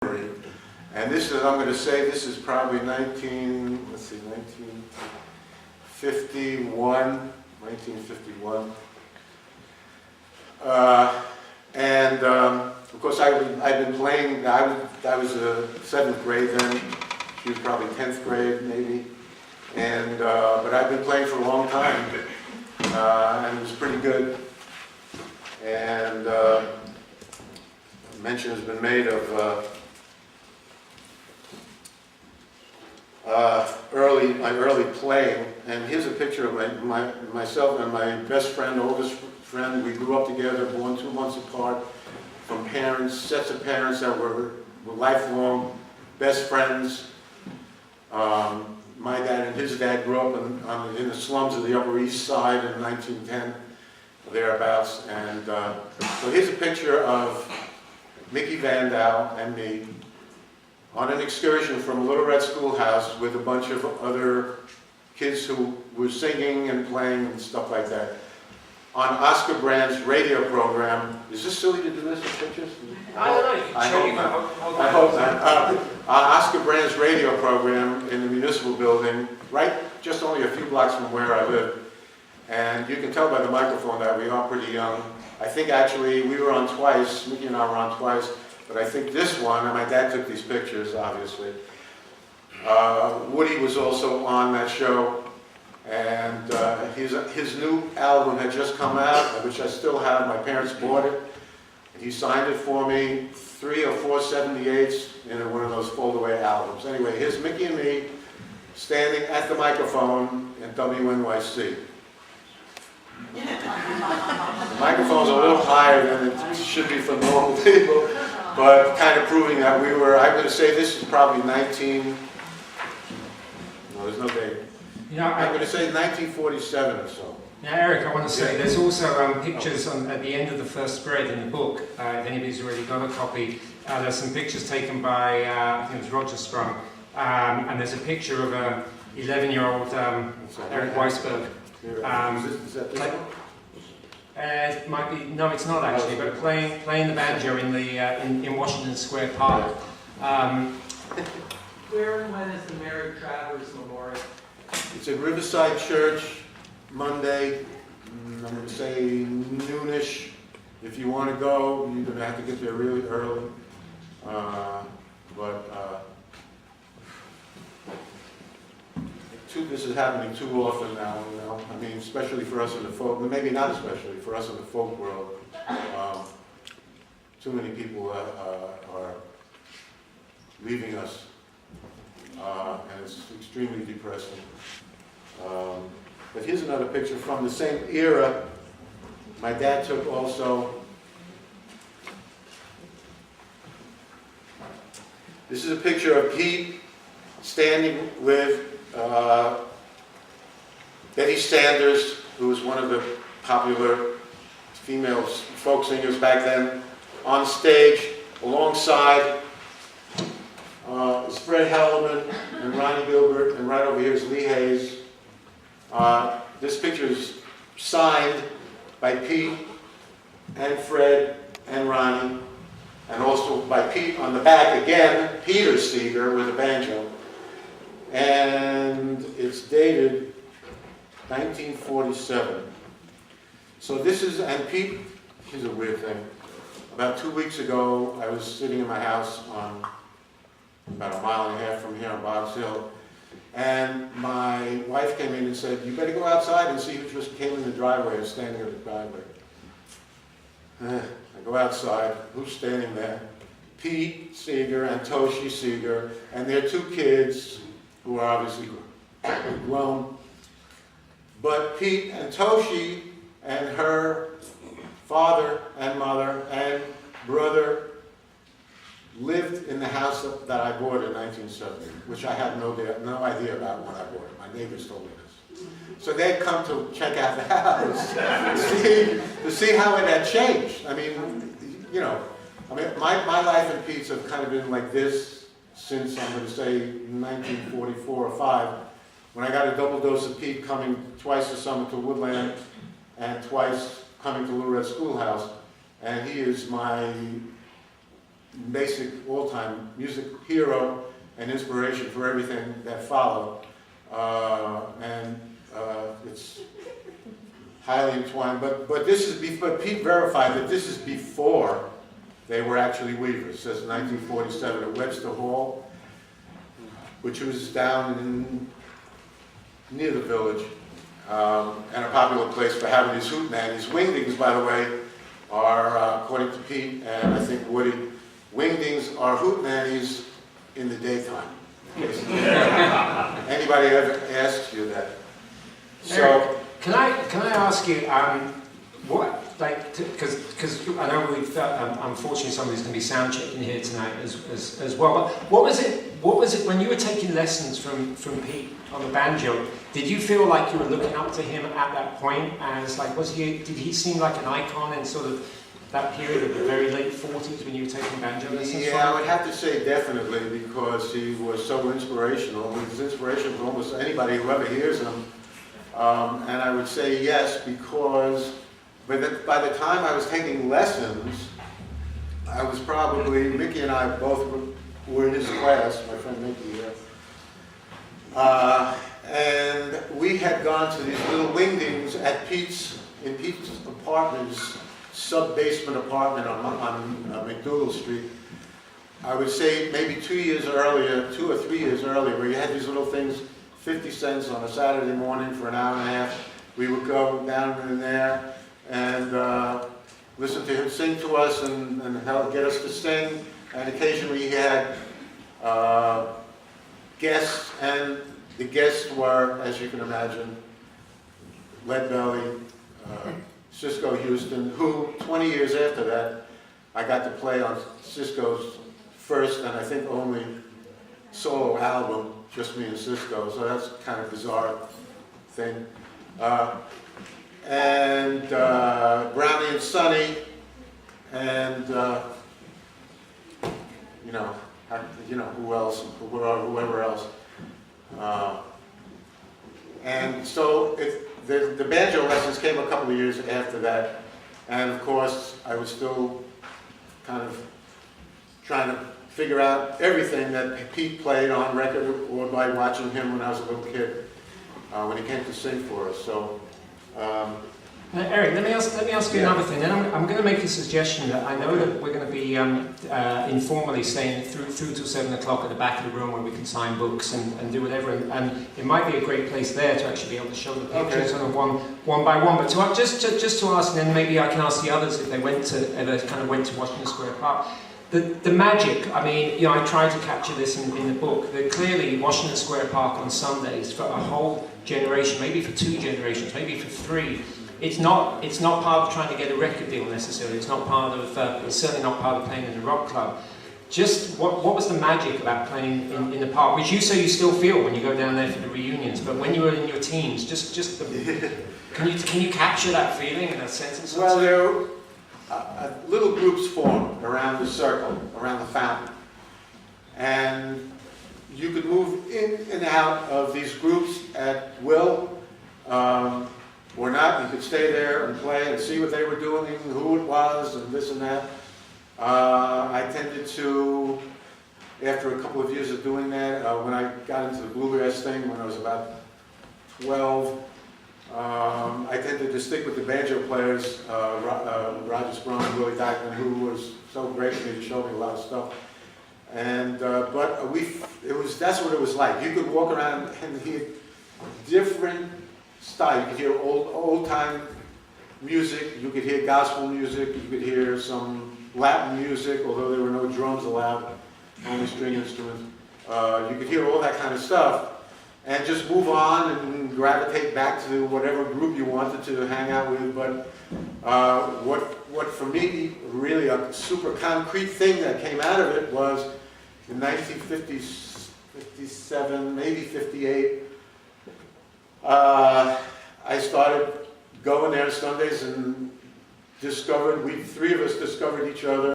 1943. And this is, I'm going to say, this is probably 1951. Of course, I'd been playing, I was 7th grade then, she was probably 10th grade maybe, and, but I'd been playing for a long time, and it was pretty good. And mention has been made of my early playing, and here's a picture of myself and my best friend, oldest friend. We grew up together, born 2 months apart, from sets of parents that were lifelong best friends. My dad and his dad grew up in the slums of the Upper East Side in 1910, thereabouts. And so here's a picture of Mickey Van Dow and me on an excursion from Little Red Schoolhouse with a bunch of other kids who were singing and playing and stuff like that, on Oscar Brand's radio program. Is this silly to do this with pictures? I don't know. You can show you. I hope not. Oscar Brand's radio program in the municipal building, right just only a few blocks from where I live. And you can tell by the microphone that we are pretty young. I think actually we were on twice, Mickey and I were on twice, but I think this one, and my dad took these pictures, obviously. Woody was also on that show, and his new album had just come out, which I still have. My parents bought it. He signed it for me, 3 or 4 78s in one of those fold-away albums. Anyway, here's Mickey and me standing at the microphone in WNYC. The microphone's a little higher than it should be for normal people, but kind of proving that we were, I'm going to say this is probably no, there's no date. You know, I'm going to say 1947 or so. Now, Eric, I want to say there's also pictures at the end of the first spread in the book. If anybody's already got a copy, there's some pictures taken by, I think it was Roger Sprung, and there's a picture of a 11-year-old Eric Weissberg. Is that this one? It might be, no, it's not actually, but playing the banjo in Washington Square Park. Where and when is the Mary Travers Memorial? It's at Riverside Church, Monday. I'm going to say noonish. If you want to go, you're going to have to get there really early. This is happening too often now, you know. I mean, especially for us in the folk, maybe not especially, for us in the folk world. Too many people are leaving us, and it's extremely depressing. But here's another picture from the same era. My dad took also. This is a picture of Pete standing with Betty Sanders, who was one of the popular female folk singers back then, on stage alongside Fred Hellerman and Ronnie Gilbert, and right over here is Lee Hayes. This picture is signed by Pete and Fred and Ronnie, and also by Pete on the back again, Peter Seeger with a banjo. And it's dated 1947. So this is, and Pete, here's a weird thing. About 2 weeks ago, I was sitting in my house on about 1.5 miles from here on Bob's Hill, and my wife came in and said, "You better go outside and see who just came in the driveway and standing in the driveway." I go outside, who's standing there? Pete Seeger and Toshi Seeger, and their 2 kids, who are obviously grown. But Pete and Toshi and her father and mother and brother lived in the house that I bought in 1970, which I had no idea about when I bought it. My neighbors told me this. So they'd come to check out the house to see how it had changed. I mean, you know, my life and Pete's have kind of been like this since, I'm going to say, 1944 or 5, when I got a double dose of Pete coming twice a summer to Woodland and twice coming to Little Red Schoolhouse. And he is my basic all-time music hero and inspiration for everything that followed. It's highly entwined, but Pete verified that this is before they were actually Weavers. It says 1947 at Webster Hall, which was down near the Village, and a popular place for having these hootenannies. Wingdings, by the way, are, according to Pete and I think Woody, wingdings are hootenannies in the daytime. Anybody ever asks you that? Eric, can I ask you what, like, because I know we've unfortunately somebody's going to be sound checking here tonight as well. But what was it when you were taking lessons from Pete on the banjo? Did you feel like you were looking up to him at that point? As like, did he seem like an icon in sort of that period of the very late 40s when you were taking banjo lessons? Yeah, I would have to say definitely, because he was so inspirational. He was inspirational for almost anybody who ever hears him. And I would say yes, because by the time I was taking lessons, I was probably, Mickey and I both were in his class, my friend Mickey here. And we had gone to these little wingdings at Pete's apartment, sub-basement apartment on McDougal Street. I would say maybe 2 or 3 years earlier, where you had these little things, 50 cents on a Saturday morning for an hour and a half. We would go down in there and listen to him sing to us and get us to sing. And occasionally he had guests, and the guests were, as you can imagine, Leadbelly, Cisco Houston, who 20 years after that, I got to play on Cisco's first and I think only solo album, just me and Cisco, so that's kind of bizarre thing. And Brownie and Sonny, and who else? Whoever else. And so the banjo lessons came a couple of years after that, and of course I was still kind of trying to figure out everything that Pete played on record or by watching him when I was a little kid, when he came to sing for us. So. Now, Eric, let me ask you another thing. Then I'm going to make a suggestion that I know that we're going to be informally staying through till 7 o'clock at the back of the room where we can sign books and do whatever. And it might be a great place there to actually be able to show the pictures sort of one by one. But just to ask, and then maybe I can ask the others if they ever went to Washington Square Park. The magic, I mean, I tried to capture this in the book, that clearly Washington Square Park on Sundays for a whole generation, maybe for 2 generations, maybe for 3, it's not part of trying to get a record deal necessarily, it's certainly not part of playing in a rock club. Just what was the magic about playing in the park, which you say you still feel when you go down there for the reunions, but when you were in your teens, can you capture that feeling in a sentence? Well, there little groups formed around the circle, around the fountain. And you could move in and out of these groups at will, or not. You could stay there and play and see what they were doing, who it was, and this and that. I tended to, after a couple of years of doing that, when I got into the bluegrass thing when I was about 12, I tended to stick with the banjo players, Roger Sprung and Willie Dyckman, who was so great to me to show me a lot of stuff. And that's what it was like. You could walk around and hear different style. You could hear old time music. You could hear gospel music. You could hear some Latin music, although there were no drums allowed, only string instruments. You could hear all that kind of stuff. And just move on and gravitate back to whatever group you wanted to hang out with. But what for me, really a super concrete thing that came out of it was in 1957, maybe 58, I started going there Sundays and 3 of us discovered each other.